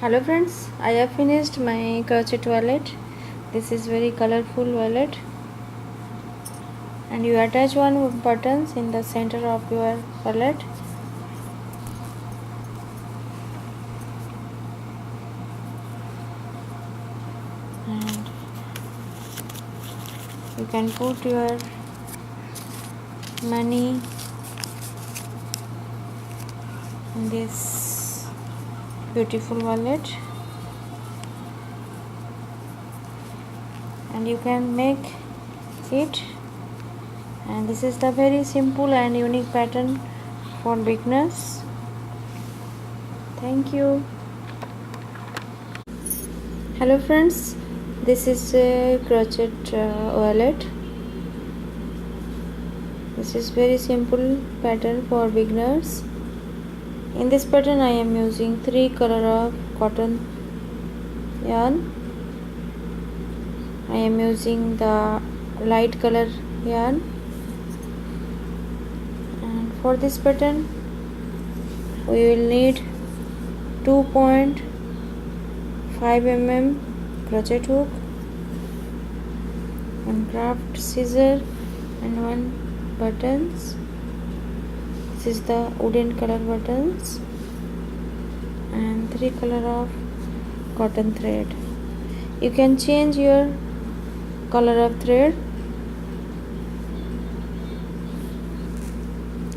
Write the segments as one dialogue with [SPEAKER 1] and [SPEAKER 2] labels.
[SPEAKER 1] Hello friends, I have finished my crochet wallet. This is very colorful wallet, and you attach one buttons in the center of your wallet, and you can put your money in this beautiful wallet, and you can make it. And this is the very simple and unique pattern for beginners. Thank you. Hello friends, this is a crochet wallet. This is very simple pattern for beginners. In this pattern I am using 3 color of cotton yarn. I am using the light color yarn, and for this pattern we will need 2.5 mm crochet hook, one craft scissor, and one buttons. This is the wooden color buttons, and 3 color of cotton thread. You can change your color of thread.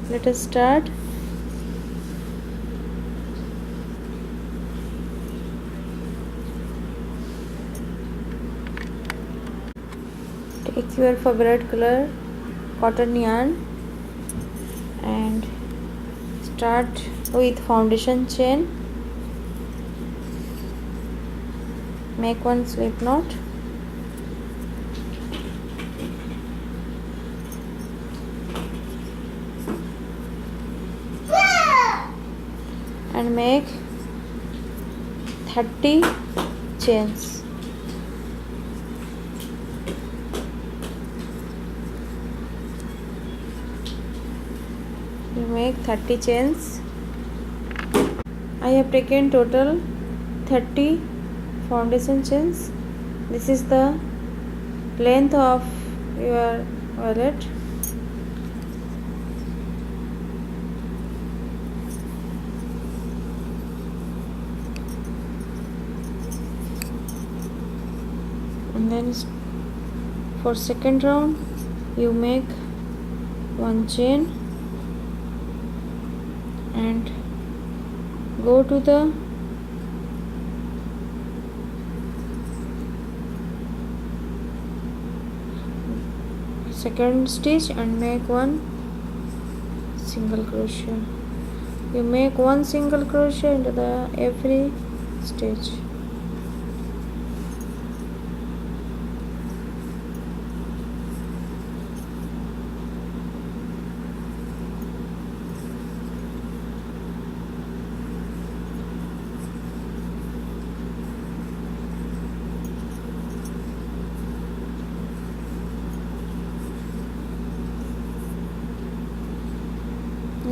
[SPEAKER 1] Let us start. Take your favorite color cotton yarn and start with foundation chain. Make one slip knot, and make 30 chains. You make 30 chains. I have taken total 30 foundation chains. This is the length of your wallet. And then for second round you make one chain and go to the second stitch and make one single crochet. You make one single crochet into the every stitch.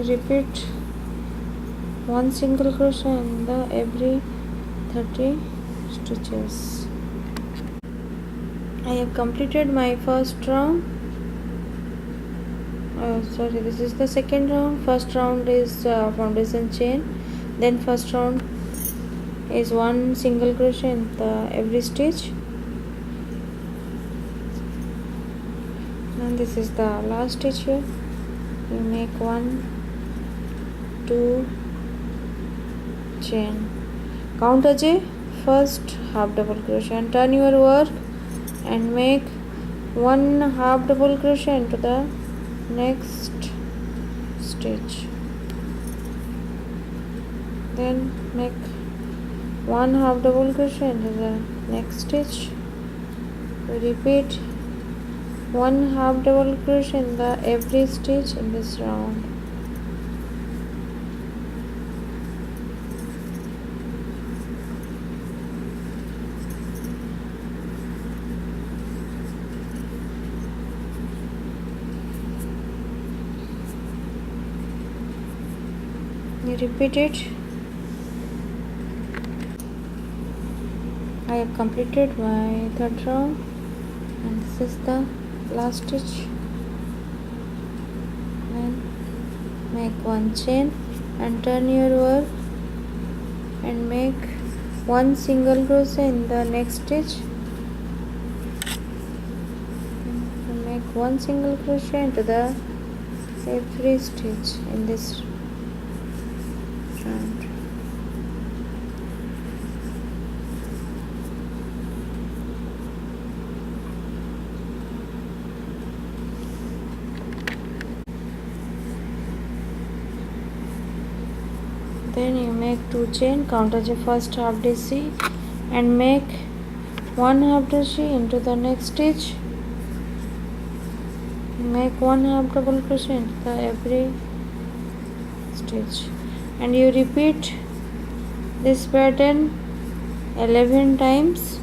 [SPEAKER 1] Repeat one single crochet in the every 30 stitches. I have completed my first round. This is the second round. First round is foundation chain, then first round is one single crochet in the every stitch, and this is the last stitch here. You make 1 2 chain, count as a first half double crochet, and turn your work and make 1 half double crochet into the next stitch, then make 1 half double crochet into the next stitch. Repeat 1 half double crochet in the every stitch in this round. You repeat it. I have completed my third row, and this is the last stitch. Then make one chain and turn your work and make one single crochet in the next stitch. And make one single crochet into the every stitch in this round. Then you make 2 chain, count as a first half DC and make 1 half DC into the next stitch. Make 1 half double crochet into the every stitch, and you repeat this pattern 11 times.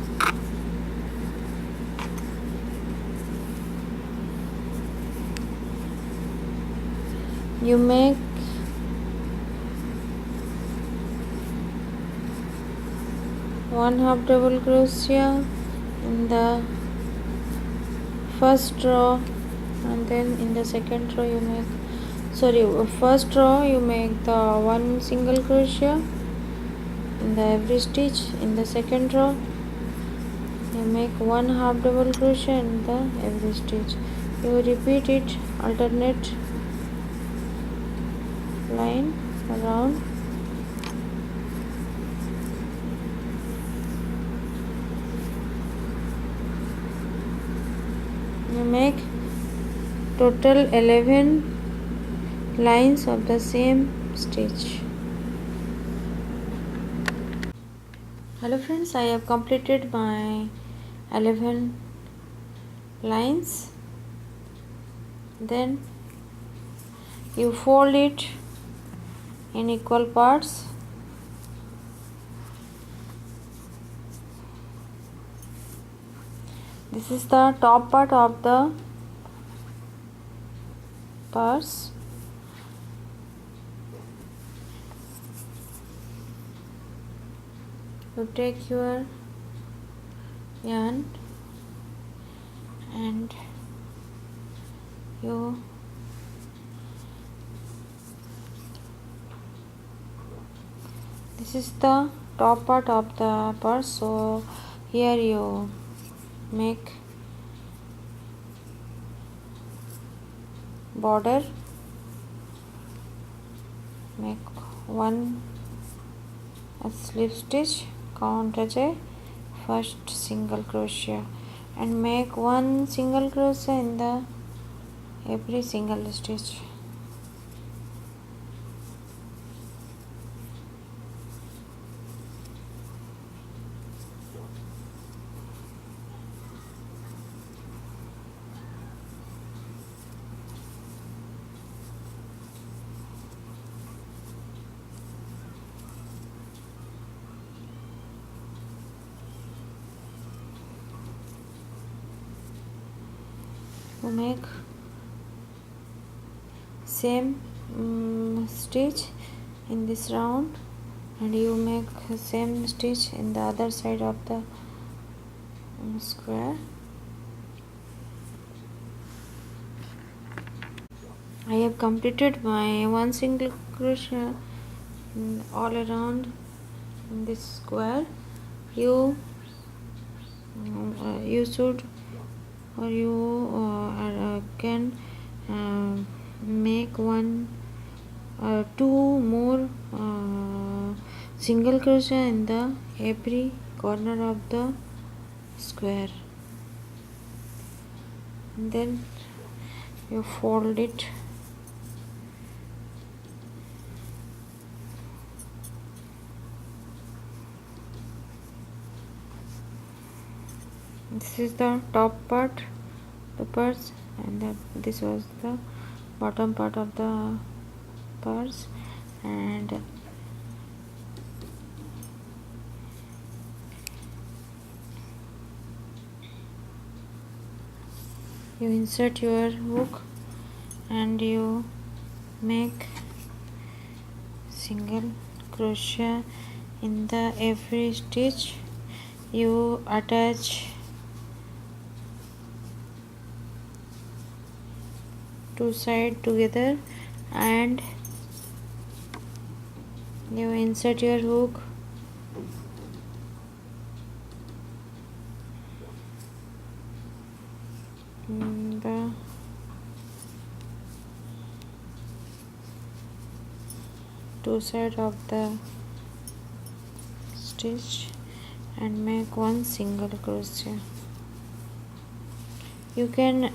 [SPEAKER 1] You make one half double crochet in the first row, and then in the second row you make first row you make the one single crochet in the every stitch. In the second row you make one half double crochet in the every stitch. You repeat it alternate line around. You make total 11 lines of the same stitch. Hello friends, I have completed my 11 lines. Then you fold it in equal parts. This is the top part of the purse. You take your yarn and you this is the top part of the purse, so here you make border, make one slip stitch, count as a first single crochet and make one single crochet in the every single stitch. You make same stitch in this round, and you make same stitch in the other side of the square. I have completed my one single crochet all around in this square. You should or you can make two more single crochet in the every corner of the square, and then you fold it. This is the top part, the purse, and this was the bottom part of the purse, and you insert your hook and you make single crochet in the every stitch. you attach two sides together and you insert your hook in the two sides of the stitch and make one single crochet. You can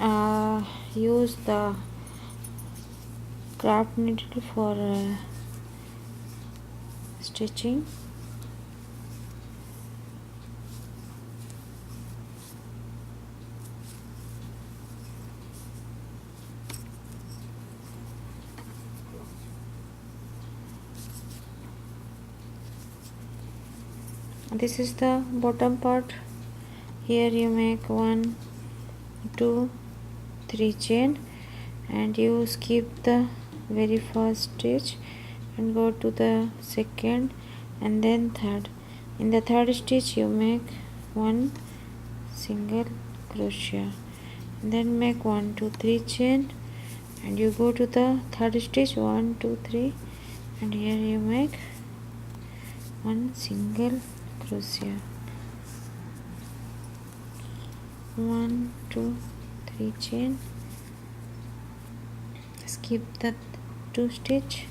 [SPEAKER 1] use the craft needle for stitching. This is the bottom part. Here you make 1 2 3 chain and you skip the very first stitch and go to the second and then third. In the third stitch you make one single crochet and then make 1 2 3 chain and you go to the third stitch 1 2 3 and here you make one single crochet, 1 2 3 chain, skip the 2 stitch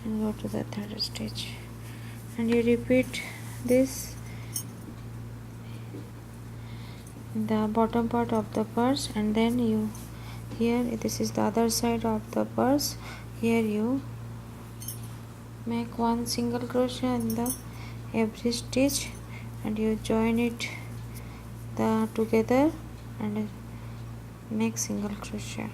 [SPEAKER 1] and go to the third stitch and you repeat this in the bottom part of the purse and then you here this is the other side of the purse. Here you make one single crochet in the every stitch and you join it together and make single crochet.